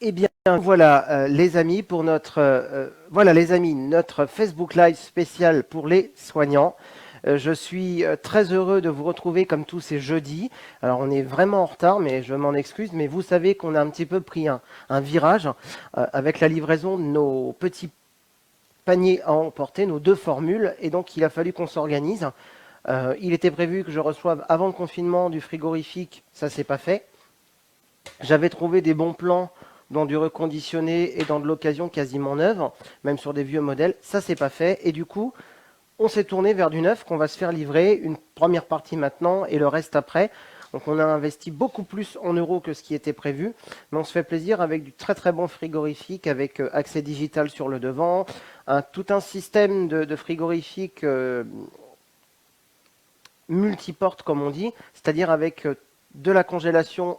Eh bien, voilà les amis pour notre Facebook Live spécial pour les soignants. Je suis très heureux de vous retrouver comme tous ces jeudis. Alors on est vraiment en retard, mais je m'en excuse. Mais vous savez qu'on a un petit peu pris un virage avec la livraison de nos petits paniers à emporter, nos deux formules, et donc il a fallu qu'on s'organise. Il était prévu que je reçoive avant le confinement du frigorifique, ça s'est pas fait. J'avais trouvé des bons plans dans du reconditionné et dans de l'occasion quasiment neuve, même sur des vieux modèles. Ça, c'est pas fait. Et du coup, on s'est tourné vers du neuf qu'on va se faire livrer, une première partie maintenant et le reste après. Donc on a investi beaucoup plus en euros que ce qui était prévu, mais on se fait plaisir avec du très très bon frigorifique, avec accès digital sur le devant, tout un système de frigorifique multiporte comme on dit, c'est-à-dire avec de la congélation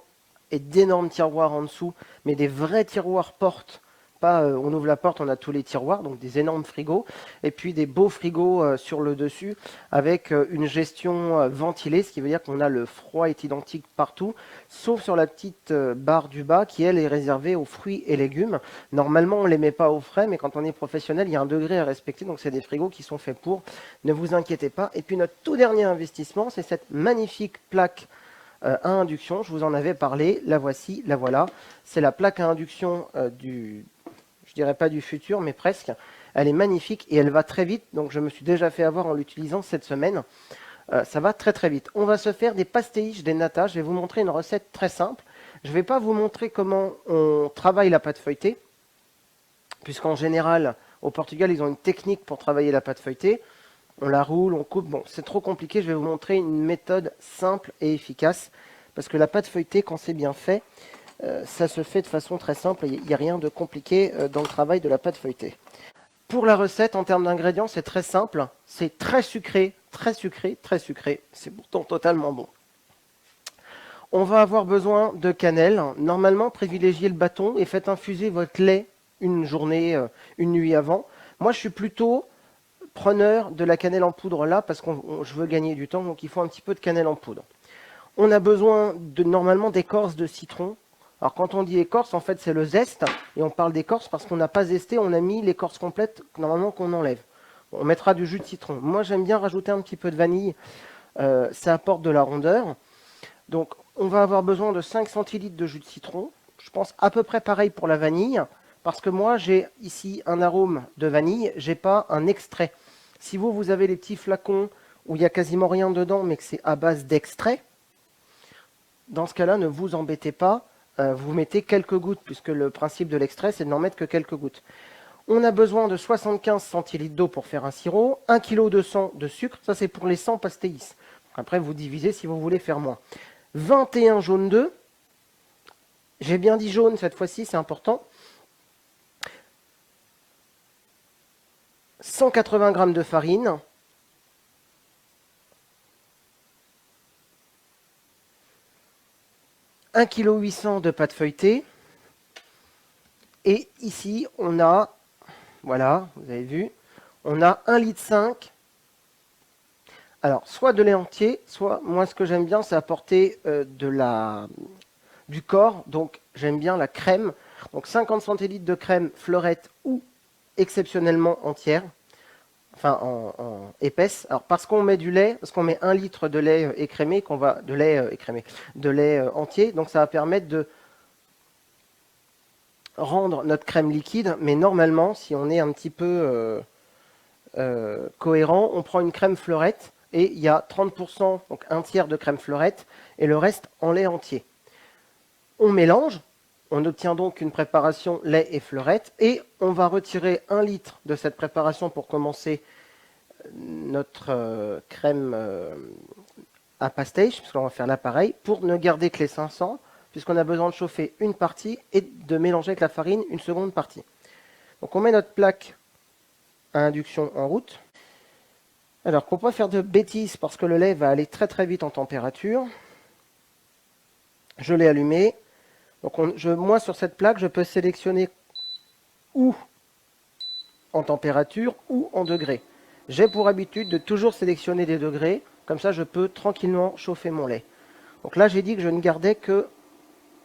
et d'énormes tiroirs en dessous, mais des vrais tiroirs portes. Pas, on ouvre la porte, on a tous les tiroirs, donc des énormes frigos, et puis des beaux frigos sur le dessus, avec une gestion ventilée, ce qui veut dire qu'on a le froid est identique partout, sauf sur la petite barre du bas, qui elle est réservée aux fruits et légumes. Normalement, on ne les met pas au frais, mais quand on est professionnel, il y a un degré à respecter, donc c'est des frigos qui sont faits pour, ne vous inquiétez pas. Et puis notre tout dernier investissement, c'est cette magnifique plaque à induction, je vous en avais parlé, la voici, la voilà. C'est la plaque à induction je dirais pas du futur, mais presque. Elle est magnifique et elle va très vite, donc je me suis déjà fait avoir en l'utilisant cette semaine. Ça va très très vite. On va se faire des pastéis, des nata. Je vais vous montrer une recette très simple. Je ne vais pas vous montrer comment on travaille la pâte feuilletée, puisqu'en général, au Portugal, ils ont une technique pour travailler la pâte feuilletée. On la roule, on coupe. Bon, c'est trop compliqué. Je vais vous montrer une méthode simple et efficace. Parce que la pâte feuilletée, quand c'est bien fait, ça se fait de façon très simple. Il n'y a rien de compliqué dans le travail de la pâte feuilletée. Pour la recette, en termes d'ingrédients, c'est très simple. C'est très sucré, très sucré, très sucré. C'est pourtant totalement bon. On va avoir besoin de cannelle. Normalement, privilégiez le bâton et faites infuser votre lait une journée, une nuit avant. Moi, je suis plutôt preneur de la cannelle en poudre là parce que je veux gagner du temps, donc il faut un petit peu de cannelle en poudre. On a besoin normalement d'écorce de citron. Alors quand on dit écorce, en fait c'est le zeste, et on parle d'écorce parce qu'on n'a pas zesté, on a mis l'écorce complète normalement qu'on enlève. On mettra du jus de citron. Moi j'aime bien rajouter un petit peu de vanille, ça apporte de la rondeur. Donc on va avoir besoin de 5 centilitres de jus de citron. Je pense à peu près pareil pour la vanille, parce que moi j'ai ici un arôme de vanille, j'ai pas un extrait. Si vous avez les petits flacons où il n'y a quasiment rien dedans, mais que c'est à base d'extrait, dans ce cas-là, ne vous embêtez pas, vous mettez quelques gouttes, puisque le principe de l'extrait, c'est de n'en mettre que quelques gouttes. On a besoin de 75 centilitres d'eau pour faire un sirop, 1 kg de sang de sucre, ça c'est pour les 100 pastéis. Après, vous divisez si vous voulez faire moins. 21 jaunes d'œufs, j'ai bien dit jaune cette fois-ci, c'est important. 180 g de farine, un kg 800 de pâte feuilletée. Et ici, on a, voilà, vous avez vu, on a 1,5 litre. Alors, soit de lait entier, soit, moi ce que j'aime bien, c'est apporter du corps. Donc, j'aime bien la crème. Donc, 50 centilitres de crème fleurette ou exceptionnellement entière. Enfin, en épaisse. Alors, parce qu'on met du lait, parce qu'on met 1 litre de lait écrémé, de lait entier. Donc, ça va permettre de rendre notre crème liquide. Mais normalement, si on est un petit peu cohérent, on prend une crème fleurette et il y a 30%, donc un tiers de crème fleurette et le reste en lait entier. On mélange, on obtient donc une préparation lait et fleurette et on va retirer 1 litre de cette préparation pour commencer notre crème à pastéis, puisqu'on va faire là pareil, pour ne garder que les 500, puisqu'on a besoin de chauffer une partie et de mélanger avec la farine une seconde partie. Donc on met notre plaque à induction en route. Alors, pour ne pas faire de bêtises, parce que le lait va aller très très vite en température, je l'ai allumé. Donc, moi, sur cette plaque, je peux sélectionner ou en température ou en degrés. J'ai pour habitude de toujours sélectionner des degrés, comme ça je peux tranquillement chauffer mon lait. Donc là, j'ai dit que je ne gardais que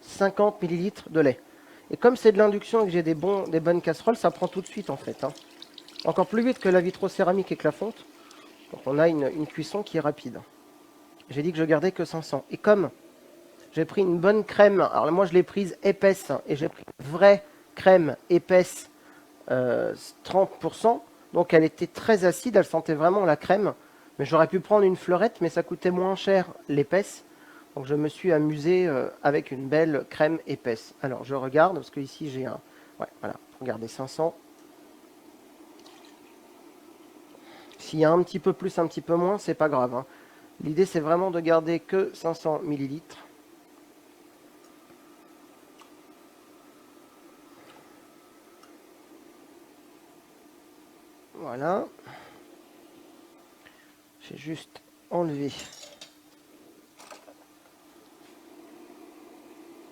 50 ml de lait. Et comme c'est de l'induction et que j'ai des bonnes casseroles, ça prend tout de suite en fait. Hein. Encore plus vite que la vitrocéramique et que la fonte. Donc on a une cuisson qui est rapide. J'ai dit que je gardais que 500. Et comme j'ai pris une bonne crème, alors moi je l'ai prise épaisse, et j'ai pris une vraie crème épaisse 30%, donc elle était très acide, elle sentait vraiment la crème. Mais j'aurais pu prendre une fleurette, mais ça coûtait moins cher l'épaisse. Donc je me suis amusé avec une belle crème épaisse. Alors je regarde, parce que ici j'ai un... Ouais, voilà, regardez, 500. S'il y a un petit peu plus, un petit peu moins, c'est pas grave. Hein. L'idée c'est vraiment de garder que 500 millilitres. Voilà. J'ai juste enlevé.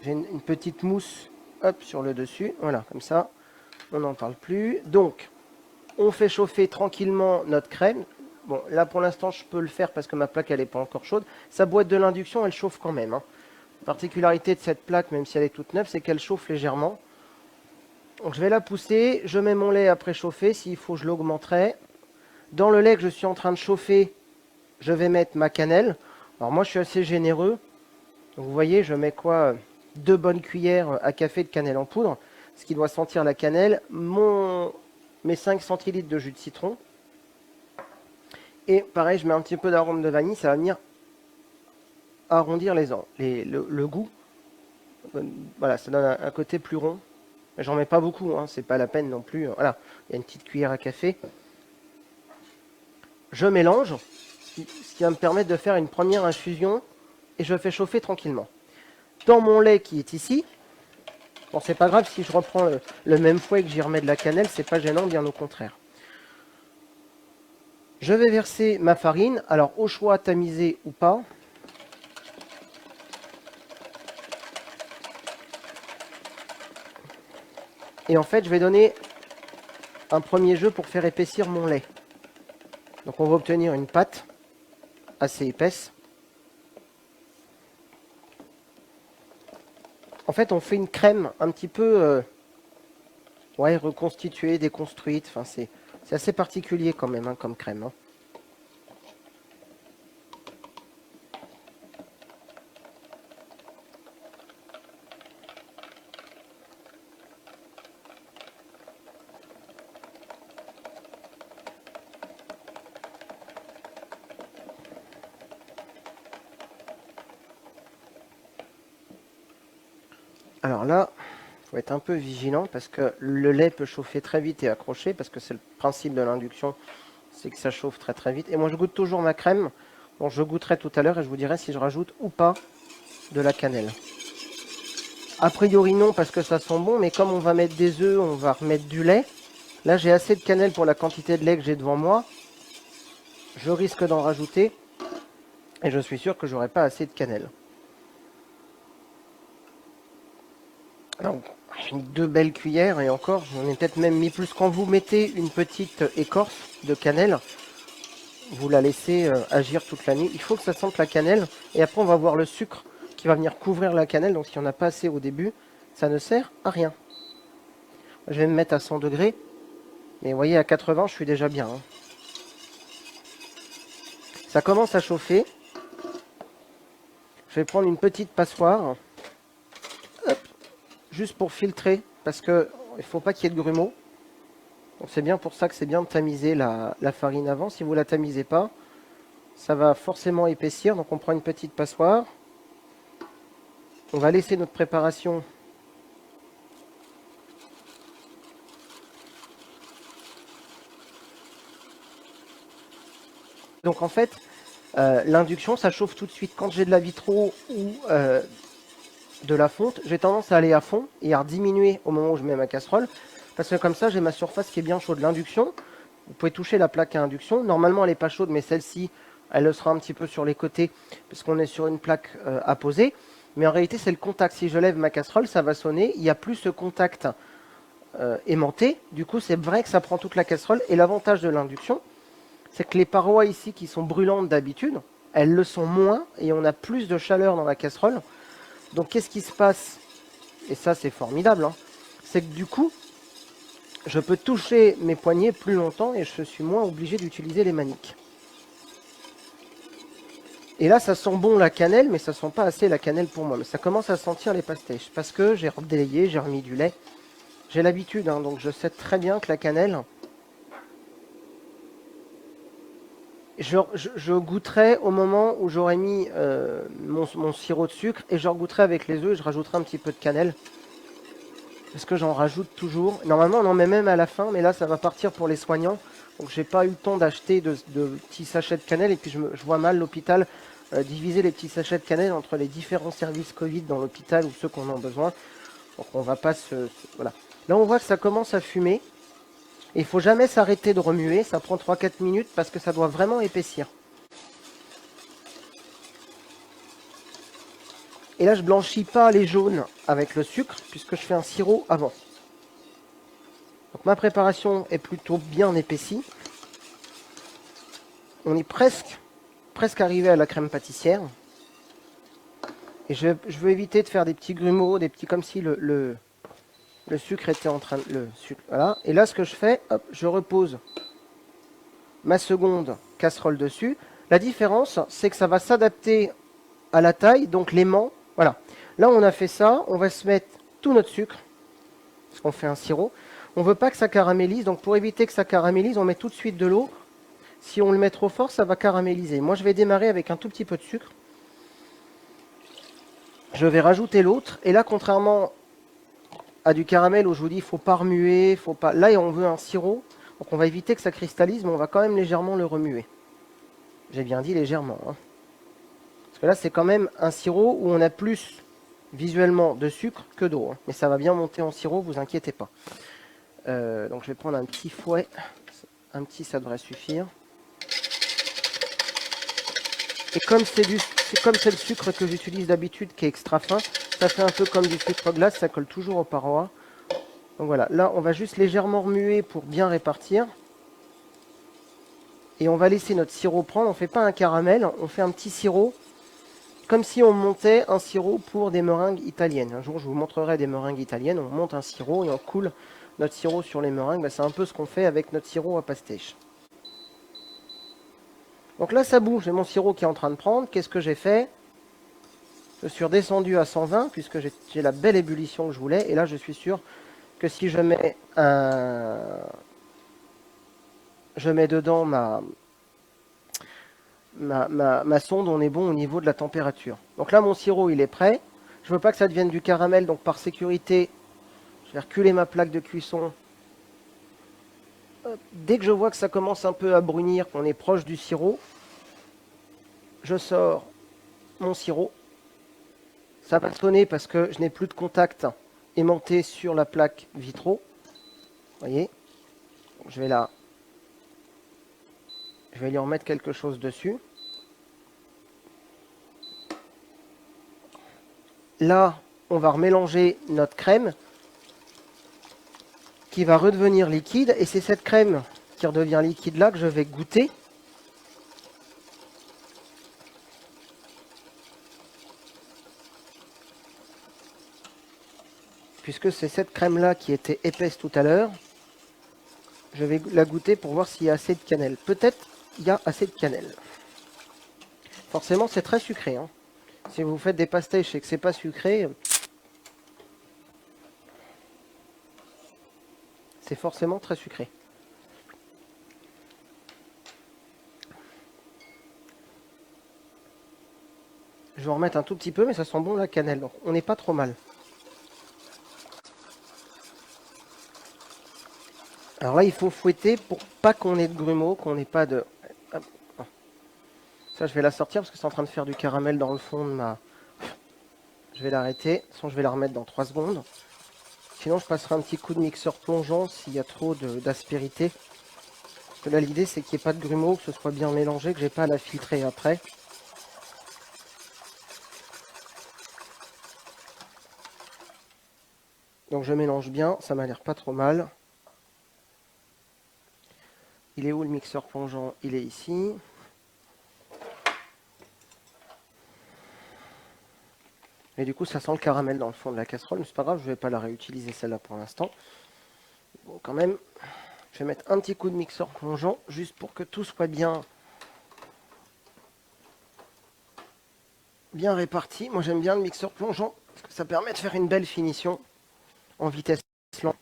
J'ai une petite mousse, hop, sur le dessus. Voilà, comme ça, on n'en parle plus. Donc, on fait chauffer tranquillement notre crème. Bon, là pour l'instant, je peux le faire parce que ma plaque, elle n'est pas encore chaude. Sa boîte de l'induction, elle chauffe quand même. Hein. La particularité de cette plaque, même si elle est toute neuve, c'est qu'elle chauffe légèrement. Donc, je vais la pousser. Je mets mon lait à préchauffer. S'il faut, je l'augmenterai. Dans le lait que je suis en train de chauffer, je vais mettre ma cannelle. Alors moi, je suis assez généreux. Donc, vous voyez, je mets quoi 2 bonnes cuillères à café de cannelle en poudre, ce qui doit sentir la cannelle. Mes 5 centilitres de jus de citron. Et pareil, je mets un petit peu d'arôme de vanille, ça va venir arrondir le goût. Voilà, ça donne un côté plus rond. J'en mets pas beaucoup, hein, c'est pas la peine non plus. Voilà, il y a une petite cuillère à café. Je mélange, ce qui va me permettre de faire une première infusion, et je fais chauffer tranquillement. Dans mon lait qui est ici, bon, c'est pas grave si je reprends le même fouet et que j'y remets de la cannelle, c'est pas gênant, bien au contraire. Je vais verser ma farine, alors au choix tamisée ou pas. Et en fait, je vais donner un premier jeu pour faire épaissir mon lait. Donc on va obtenir une pâte assez épaisse. En fait, on fait une crème un petit peu reconstituée, déconstruite. Enfin, c'est assez particulier quand même hein, comme crème. Hein. Alors là, il faut être un peu vigilant parce que le lait peut chauffer très vite et accrocher parce que c'est le principe de l'induction, c'est que ça chauffe très très vite. Et moi je goûte toujours ma crème, bon je goûterai tout à l'heure et je vous dirai si je rajoute ou pas de la cannelle. A priori non parce que ça sent bon, mais comme on va mettre des œufs, on va remettre du lait. Là j'ai assez de cannelle pour la quantité de lait que j'ai devant moi. Je risque d'en rajouter et je suis sûr que j'aurai pas assez de cannelle. Donc, j'ai mis 2 belles cuillères et encore, j'en ai peut-être même mis plus. Quand vous mettez une petite écorce de cannelle, vous la laissez agir toute la nuit. Il faut que ça sente la cannelle et après on va voir le sucre qui va venir couvrir la cannelle. Donc si on n'a pas assez au début, ça ne sert à rien. Je vais me mettre à 100 degrés, mais vous voyez à 80 je suis déjà bien. Hein. Ça commence à chauffer. Je vais prendre une petite passoire. Hop. Juste pour filtrer, parce qu'il ne faut pas qu'il y ait de grumeaux. Donc c'est bien pour ça que c'est bien de tamiser la farine avant. Si vous ne la tamisez pas, ça va forcément épaissir. Donc on prend une petite passoire. On va laisser notre préparation donc en fait, l'induction, ça chauffe tout de suite. Quand j'ai de la vitro ou de la fonte, j'ai tendance à aller à fond et à diminuer au moment où je mets ma casserole. Parce que comme ça, j'ai ma surface qui est bien chaude. L'induction, vous pouvez toucher la plaque à induction. Normalement, elle n'est pas chaude, mais celle-ci, elle le sera un petit peu sur les côtés, parce qu'on est sur une plaque à poser. Mais en réalité, c'est le contact. Si je lève ma casserole, ça va sonner. Il n'y a plus ce contact aimanté. Du coup, c'est vrai que ça prend toute la casserole. Et l'avantage de l'induction, c'est que les parois ici, qui sont brûlantes d'habitude, elles le sont moins, et on a plus de chaleur dans la casserole. Donc, qu'est-ce qui se passe et ça c'est formidable, hein, c'est que du coup, je peux toucher mes poignets plus longtemps et je suis moins obligé d'utiliser les maniques. Et là, ça sent bon la cannelle, mais ça sent pas assez la cannelle pour moi. Mais ça commence à sentir les pastèches, parce que j'ai redélayé, j'ai remis du lait. J'ai l'habitude, hein, donc je sais très bien que la cannelle, je goûterai au moment où j'aurai mis mon sirop de sucre, et je regoûterai avec les œufs, et je rajouterai un petit peu de cannelle. Parce que j'en rajoute toujours. Normalement, on en met même à la fin, mais là, ça va partir pour les soignants. Donc, j'ai pas eu le temps d'acheter de petits sachets de cannelle. Et puis, je vois mal l'hôpital diviser les petits sachets de cannelle entre les différents services Covid dans l'hôpital ou ceux qu'on en a besoin. Donc, on va pas voilà. Là, on voit que ça commence à fumer. Et il faut jamais s'arrêter de remuer. Ça prend 3-4 minutes parce que ça doit vraiment épaissir. Et là, je blanchis pas les jaunes avec le sucre puisque je fais un sirop avant. Donc, ma préparation est plutôt bien épaissie. On est presque arrivé à la crème pâtissière. Et je veux éviter de faire des petits grumeaux, des petits comme si le sucre était en train de... Voilà. Et là, ce que je fais, hop, je repose ma seconde casserole dessus. La différence, c'est que ça va s'adapter à la taille, donc l'aimant. Voilà. Là, on a fait ça. On va se mettre tout notre sucre, parce qu'on fait un sirop. On ne veut pas que ça caramélise, donc pour éviter que ça caramélise, on met tout de suite de l'eau. Si on le met trop fort, ça va caraméliser. Moi, je vais démarrer avec un tout petit peu de sucre. Je vais rajouter l'autre. Et là, contrairement à du caramel où je vous dis, il ne faut pas remuer, faut pas... Là, on veut un sirop. Donc, on va éviter que ça cristallise, mais on va quand même légèrement le remuer. J'ai bien dit légèrement. Hein. Parce que là, c'est quand même un sirop où on a plus visuellement de sucre que d'eau. Hein. Mais ça va bien monter en sirop, vous inquiétez pas. Donc, je vais prendre un petit fouet. Un petit, ça devrait suffire. Et comme c'est le sucre que j'utilise d'habitude qui est extra fin, ça fait un peu comme du sucre glace, ça colle toujours aux parois. Donc voilà, là on va juste légèrement remuer pour bien répartir. Et on va laisser notre sirop prendre, on ne fait pas un caramel, on fait un petit sirop, comme si on montait un sirop pour des meringues italiennes. Un jour je vous montrerai des meringues italiennes, on monte un sirop et on coule notre sirop sur les meringues. C'est un peu ce qu'on fait avec notre sirop à pastèche. Donc là ça bout, j'ai mon sirop qui est en train de prendre, qu'est-ce que j'ai fait ? Je suis redescendu à 120 puisque j'ai la belle ébullition que je voulais. Et là, je suis sûr que si je mets dedans ma sonde, on est bon au niveau de la température. Donc là, mon sirop, il est prêt. Je ne veux pas que ça devienne du caramel, donc par sécurité, je vais reculer ma plaque de cuisson. Dès que je vois que ça commence un peu à brunir, qu'on est proche du sirop, je sors mon sirop. Ça va sonner parce que je n'ai plus de contact aimanté sur la plaque vitro. Vous voyez, je vais lui remettre quelque chose dessus. Là, on va remélanger notre crème qui va redevenir liquide. Et c'est cette crème qui redevient liquide là que je vais goûter. Puisque c'est cette crème là qui était épaisse tout à l'heure. Je vais la goûter pour voir s'il y a assez de cannelle. Peut-être il y a assez de cannelle. Forcément, c'est très sucré. Hein. Si vous faites des pastèches et que c'est pas sucré, c'est forcément très sucré. Je vais en remettre un tout petit peu, mais ça sent bon la cannelle. Donc on n'est pas trop mal. Alors là, il faut fouetter pour pas qu'on ait de grumeaux, qu'on n'ait pas de... Ça, je vais la sortir parce que c'est en train de faire du caramel dans le fond de ma... Je vais l'arrêter, sinon je vais la remettre dans 3 secondes. Sinon, je passerai un petit coup de mixeur plongeant s'il y a trop d'aspérité. Parce que là, l'idée, c'est qu'il n'y ait pas de grumeaux, que ce soit bien mélangé, que j'ai pas à la filtrer après. Donc je mélange bien, ça m'a l'air pas trop mal. Il est où le mixeur plongeant? Il est ici. Et du coup, ça sent le caramel dans le fond de la casserole, mais c'est pas grave, je vais pas la réutiliser celle-là pour l'instant. Bon, quand même, je vais mettre un petit coup de mixeur plongeant, juste pour que tout soit bien réparti. Moi, j'aime bien le mixeur plongeant, parce que ça permet de faire une belle finition en vitesse lente.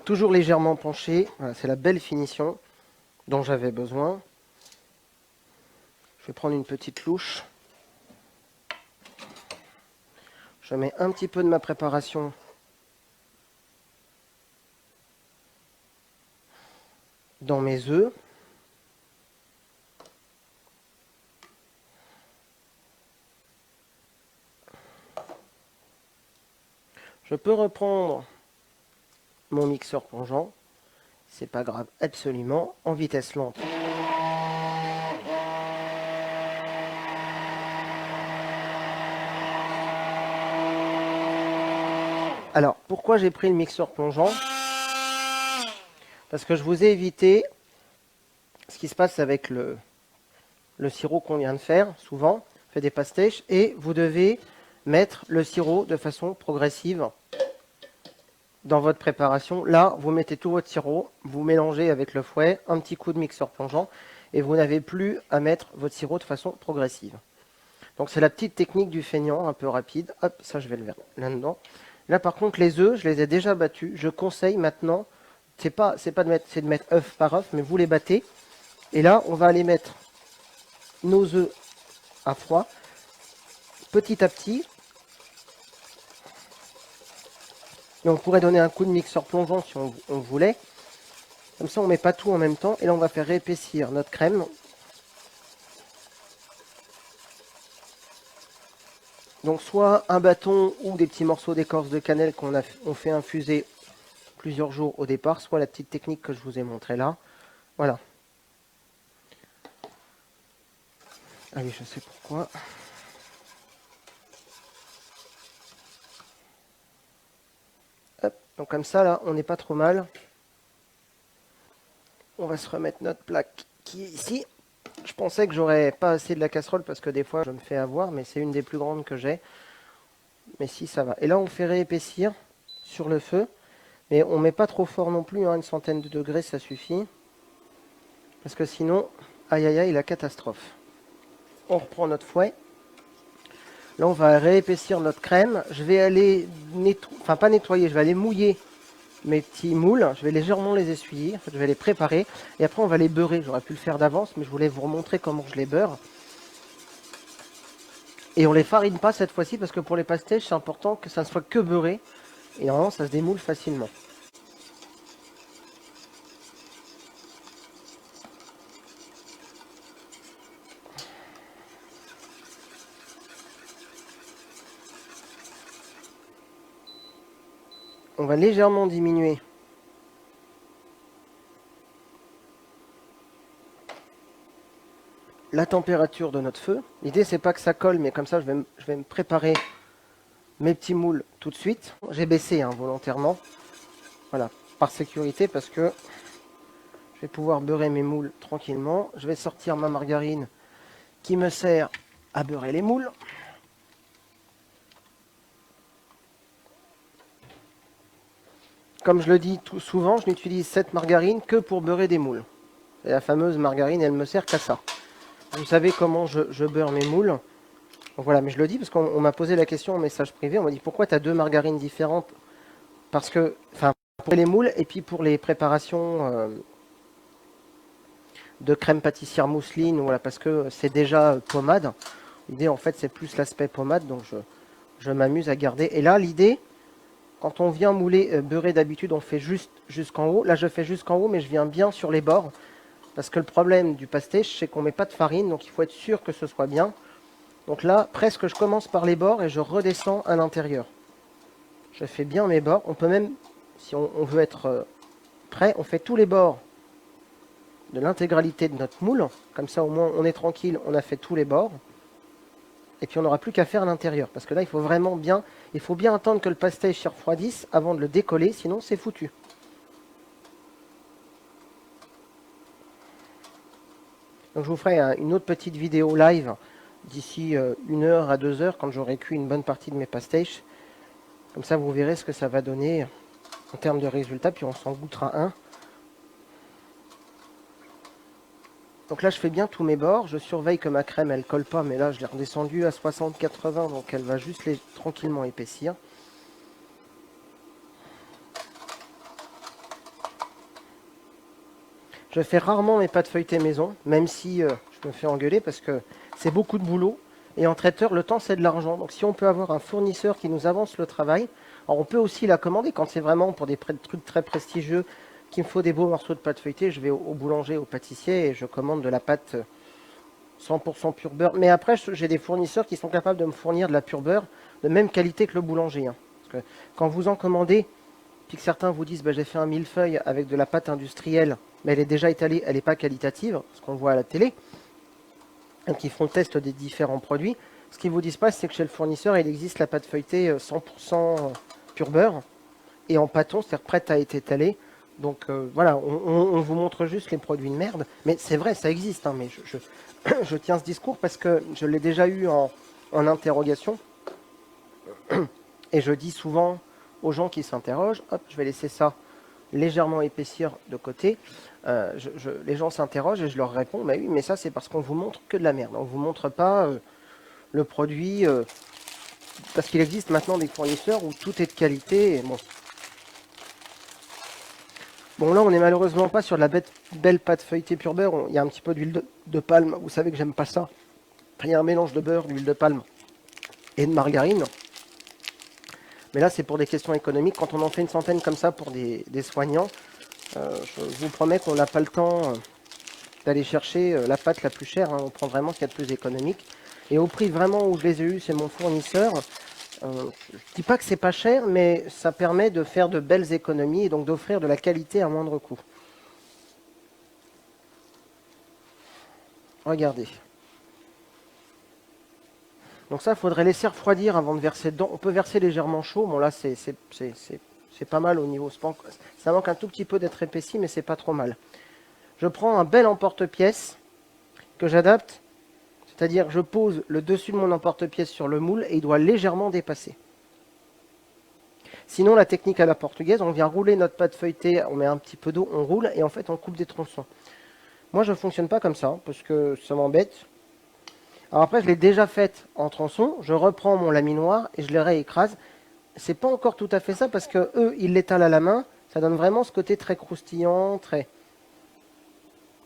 Toujours légèrement penché, voilà, c'est la belle finition dont j'avais besoin. Je vais prendre une petite louche. Je mets un petit peu de ma préparation dans mes œufs. Je peux reprendre mon mixeur plongeant, c'est pas grave, absolument, en vitesse lente. Alors, pourquoi j'ai pris le mixeur plongeant? Parce que je vous ai évité ce qui se passe avec le sirop qu'on vient de faire, souvent, on fait des pastèches, et vous devez mettre le sirop de façon progressive dans votre préparation. Là, vous mettez tout votre sirop, vous mélangez avec le fouet, un petit coup de mixeur plongeant, et vous n'avez plus à mettre votre sirop de façon progressive. Donc c'est la petite technique du feignant, un peu rapide. Hop, ça je vais le mettre là-dedans. Là par contre, les œufs, je les ai déjà battus. Je conseille maintenant, c'est de mettre œuf par œuf, mais vous les battez. Et là, on va aller mettre nos œufs à froid, petit à petit. Et on pourrait donner un coup de mixeur plongeant si on voulait. Comme ça, on ne met pas tout en même temps. Et là, on va faire réépaissir notre crème. Donc, soit un bâton ou des petits morceaux d'écorce de cannelle on fait infuser plusieurs jours au départ, soit la petite technique que je vous ai montrée là. Voilà. Ah oui, je sais pourquoi. Hop. Donc comme ça, là, on n'est pas trop mal. On va se remettre notre plaque qui est ici. Je pensais que j'aurais pas assez de la casserole parce que des fois, je me fais avoir, mais c'est une des plus grandes que j'ai. Mais si, ça va. Et là, on fait réépaissir sur le feu. Mais on ne met pas trop fort non plus, hein, une centaine de degrés, ça suffit. Parce que sinon, aïe aïe aïe, la catastrophe. On reprend notre fouet. Là, on va réépaissir notre crème. Je vais aller nettoyer, enfin pas nettoyer, je vais aller mouiller mes petits moules. Je vais légèrement les essuyer, en fait, je vais les préparer. Et après, on va les beurrer. J'aurais pu le faire d'avance, mais je voulais vous remontrer comment je les beurre. Et on les farine pas cette fois-ci, parce que pour les pastèches, c'est important que ça ne soit que beurré. Et normalement, ça se démoule facilement. On va légèrement diminuer la température de notre feu. L'idée, c'est pas que ça colle, mais comme ça, je vais me préparer mes petits moules tout de suite. J'ai baissé volontairement, voilà, par sécurité, parce que je vais pouvoir beurrer mes moules tranquillement. Je vais sortir ma margarine qui me sert à beurrer les moules. Comme je le dis tout souvent, je n'utilise cette margarine que pour beurrer des moules. Et la fameuse margarine, elle me sert qu'à ça. Vous savez comment je beurre mes moules. Donc voilà, mais je le dis parce qu'on m'a posé la question en message privé. On m'a dit pourquoi tu as deux margarines différentes? Parce que, enfin, pour les moules et puis pour les préparations de crème pâtissière mousseline, voilà, parce que c'est déjà pommade. L'idée, en fait, c'est plus l'aspect pommade, donc je m'amuse à garder. Et là, l'idée, quand on vient mouler, beurrer d'habitude, on fait juste jusqu'en haut. Là, je fais jusqu'en haut, mais je viens bien sur les bords. Parce que le problème du pastèche, c'est qu'on ne met pas de farine, donc il faut être sûr que ce soit bien. Donc là, presque, je commence par les bords et je redescends à l'intérieur. Je fais bien mes bords. On peut même, si on veut être prêt, on fait tous les bords de l'intégralité de notre moule. Comme ça, au moins, on est tranquille, on a fait tous les bords. et puis on n'aura plus qu'à faire l'intérieur. Parce que là, il faut bien attendre que le pastage s'y refroidisse avant de le décoller, sinon c'est foutu. Donc je vous ferai une autre petite vidéo live d'ici 1 heure à 2 heures quand j'aurai cuit une bonne partie de mes pastages. Comme ça, vous verrez ce que ça va donner en termes de résultats, puis on s'en goûtera un. Donc là, je fais bien tous mes bords. Je surveille que ma crème, elle colle pas, mais là, je l'ai redescendue à 60-80, donc elle va juste tranquillement épaissir. Je fais rarement mes pâtes feuilletées maison, même si je me fais engueuler parce que c'est beaucoup de boulot. Et en traiteur, le temps, c'est de l'argent. Donc si on peut avoir un fournisseur qui nous avance le travail, alors on peut aussi la commander quand c'est vraiment pour des trucs très prestigieux, qu'il me faut des beaux morceaux de pâte feuilletée. Je vais au boulanger, au pâtissier et je commande de la pâte 100% pur beurre. Mais après, j'ai des fournisseurs qui sont capables de me fournir de la pure beurre de même qualité que le boulanger. Hein. Parce que quand vous en commandez, puis que certains vous disent j'ai fait un millefeuille avec de la pâte industrielle, mais elle est déjà étalée, elle n'est pas qualitative, ce qu'on voit à la télé. Donc ils font le test des différents produits. Ce qu'ils ne vous disent pas, c'est que chez le fournisseur, il existe la pâte feuilletée 100% pur beurre et en pâton, c'est-à-dire prête à être étalée. Donc voilà, on vous montre juste les produits de merde. Mais c'est vrai, ça existe. Hein, mais je tiens ce discours parce que je l'ai déjà eu en interrogation. Et je dis souvent aux gens qui s'interrogent, hop, je vais laisser ça légèrement épaissir de côté. Les gens s'interrogent et je leur réponds, mais oui, mais ça c'est parce qu'on vous montre que de la merde. On ne vous montre pas le produit, parce qu'il existe maintenant des fournisseurs où tout est de qualité. Et bon, là on n'est malheureusement pas sur de la belle pâte feuilletée pure beurre. Il y a un petit peu d'huile de palme. Vous savez que j'aime pas ça. Il y a un mélange de beurre, d'huile de palme et de margarine. Mais là, c'est pour des questions économiques. Quand on en fait une centaine comme ça pour des soignants, je vous promets qu'on n'a pas le temps d'aller chercher la pâte la plus chère. Hein. On prend vraiment ce qu'il y a de plus économique. Et au prix vraiment où je les ai eus, c'est mon fournisseur. Je ne dis pas que c'est pas cher, mais ça permet de faire de belles économies et donc d'offrir de la qualité à moindre coût. Regardez. Donc ça, il faudrait laisser refroidir avant de verser dedans. On peut verser légèrement chaud. Bon là, c'est pas mal au niveau span. Ça manque un tout petit peu d'être épaissi, mais c'est pas trop mal. Je prends un bel emporte-pièce que j'adapte. C'est-à-dire je pose le dessus de mon emporte-pièce sur le moule et il doit légèrement dépasser. Sinon, la technique à la portugaise, on vient rouler notre pâte feuilletée, on met un petit peu d'eau, on roule et en fait on coupe des tronçons. Moi, je ne fonctionne pas comme ça parce que ça m'embête. Alors après, je l'ai déjà faite en tronçons. Je reprends mon laminoir et je les réécrase. C'est pas encore tout à fait ça parce que eux, ils l'étalent à la main. Ça donne vraiment ce côté très croustillant, très.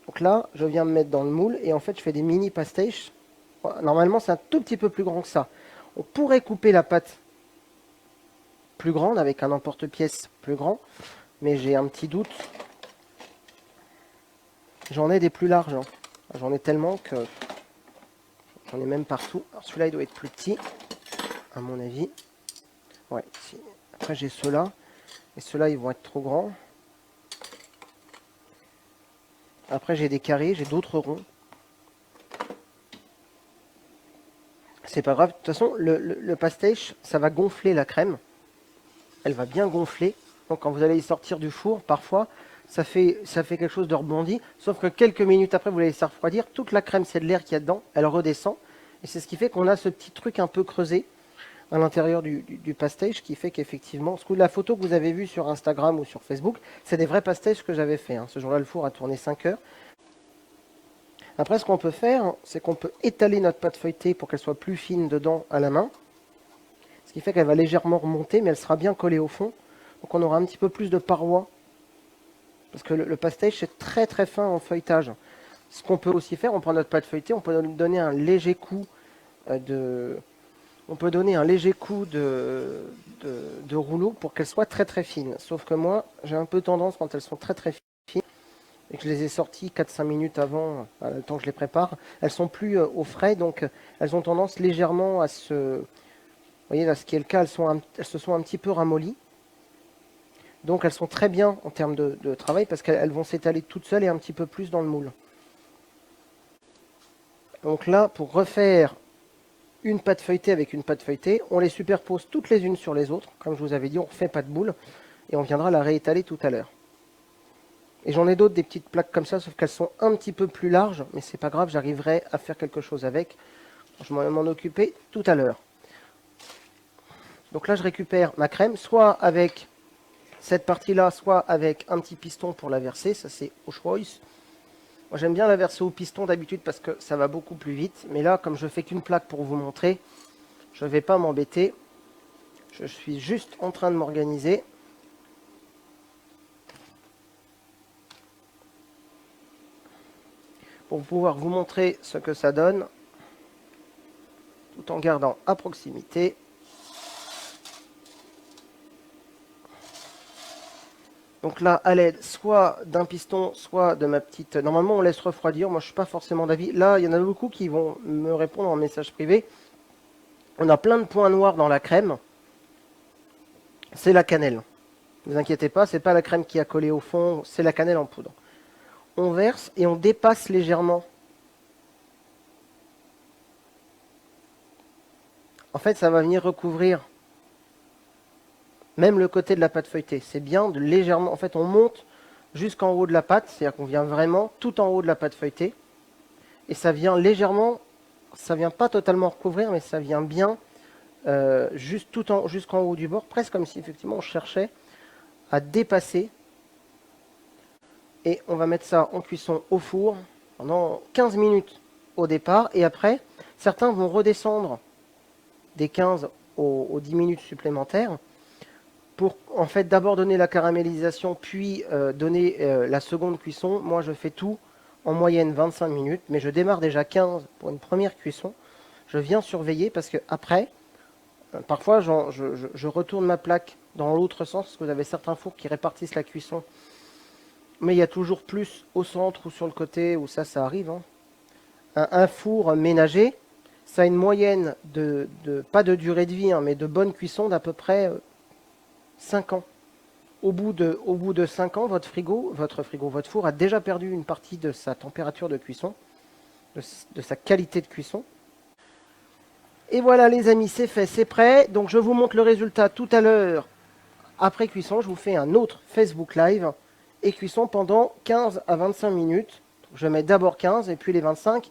Donc là, je viens me mettre dans le moule et en fait, je fais des mini pastiches. Normalement, c'est un tout petit peu plus grand que ça. On pourrait couper la pâte plus grande avec un emporte-pièce plus grand, mais j'ai un petit doute. J'en ai des plus larges. Hein. J'en ai tellement que j'en ai même partout. Alors celui-là, il doit être plus petit, à mon avis. Ouais. Après, j'ai ceux-là. Et ceux-là, ils vont être trop grands. Après, j'ai des carrés, j'ai d'autres ronds. C'est pas grave. De toute façon, le pastiche, ça va gonfler la crème. Elle va bien gonfler. Donc, quand vous allez y sortir du four, parfois, ça fait quelque chose de rebondi. Sauf que quelques minutes après, vous allez laisser refroidir. Toute la crème, c'est de l'air qu'il y a dedans. Elle redescend. Et c'est ce qui fait qu'on a ce petit truc un peu creusé à l'intérieur du pastiche, qui fait qu'effectivement, la photo que vous avez vue sur Instagram ou sur Facebook, c'est des vrais pastiches que j'avais fait. Hein. Ce jour-là, le four a tourné 5 heures. Après, ce qu'on peut faire, c'est qu'on peut étaler notre pâte feuilletée pour qu'elle soit plus fine dedans à la main. Ce qui fait qu'elle va légèrement remonter, mais elle sera bien collée au fond. Donc on aura un petit peu plus de parois. Parce que le pastiche, c'est très très fin en feuilletage. Ce qu'on peut aussi faire, on prend notre pâte feuilletée, on peut donner un léger coup de rouleau pour qu'elle soit très très fine. Sauf que moi, j'ai un peu tendance, quand elles sont très très fines, et que je les ai sorties 4-5 minutes avant, le temps que je les prépare, elles sont plus au frais, donc elles ont tendance légèrement à se... Vous voyez, là, ce qui est le cas, elles se sont un petit peu ramollies. Donc elles sont très bien en termes de travail, parce qu'elles vont s'étaler toutes seules et un petit peu plus dans le moule. Donc là, pour refaire une pâte feuilletée avec une pâte feuilletée. On les superpose toutes les unes sur les autres. Comme je vous avais dit, on ne refait pas de boule. Et on viendra la réétaler tout à l'heure. Et j'en ai d'autres, des petites plaques comme ça, sauf qu'elles sont un petit peu plus larges. Mais c'est pas grave, j'arriverai à faire quelque chose avec. Je vais m'en occuper tout à l'heure. Donc là, je récupère ma crème, soit avec cette partie-là, soit avec un petit piston pour la verser. Ça, c'est au choix. Moi, j'aime bien la verser au piston d'habitude parce que ça va beaucoup plus vite. Mais là, comme je fais qu'une plaque pour vous montrer, je ne vais pas m'embêter. Je suis juste en train de m'organiser. Pour pouvoir vous montrer ce que ça donne, tout en gardant à proximité. Donc là, à l'aide soit d'un piston, soit de ma petite... Normalement, on laisse refroidir. Moi, je ne suis pas forcément d'avis. Là, il y en a beaucoup qui vont me répondre en message privé. On a plein de points noirs dans la crème. C'est la cannelle. Ne vous inquiétez pas, ce n'est pas la crème qui a collé au fond, c'est la cannelle en poudre. On verse et on dépasse légèrement. En fait, ça va venir recouvrir même le côté de la pâte feuilletée. C'est bien de légèrement... En fait, on monte jusqu'en haut de la pâte, c'est-à-dire qu'on vient vraiment tout en haut de la pâte feuilletée. Et ça vient légèrement... Ça vient pas totalement recouvrir, mais ça vient bien jusqu'en haut du bord, presque comme si effectivement on cherchait à dépasser. Et on va mettre ça en cuisson au four pendant 15 minutes au départ. Et après, certains vont redescendre des 15 aux 10 minutes supplémentaires pour en fait d'abord donner la caramélisation, puis donner la seconde cuisson. Moi, je fais tout en moyenne 25 minutes, mais je démarre déjà 15 pour une première cuisson. Je viens surveiller parce que après, parfois, je retourne ma plaque dans l'autre sens, parce que vous avez certains fours qui répartissent la cuisson. Mais il y a toujours plus au centre ou sur le côté, où ça arrive. Hein. Un four ménager, ça a une moyenne pas de durée de vie, hein, mais de bonne cuisson d'à peu près 5 ans. Au bout de 5 ans, votre four a déjà perdu une partie de sa température de cuisson, de sa qualité de cuisson. Et voilà les amis, c'est fait, c'est prêt. Donc je vous montre le résultat tout à l'heure. Après cuisson, je vous fais un autre Facebook Live et cuisson pendant 15 à 25 minutes. Je mets d'abord 15 et puis les 25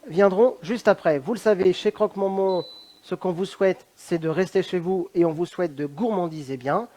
viendront juste après. Vous le savez, chez Croque-Momon, ce qu'on vous souhaite, c'est de rester chez vous et on vous souhaite de gourmandiser bien.